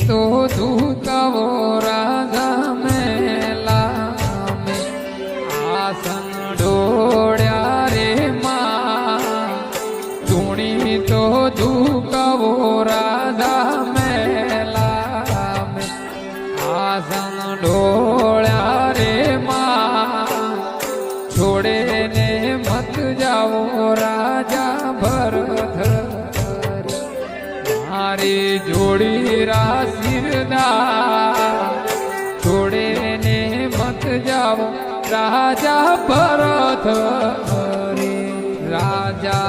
तो धुकावो राजा मेला में आसन ढोळ्या रे मां धूणी तो धुकावो राजा मेला में आसन ढोळ्या रे मां छोड़े ने मत जाओ राजा भरत मारी जोड़ी राशिरदा छोड़े ने मत जाओ राजा भरत राजा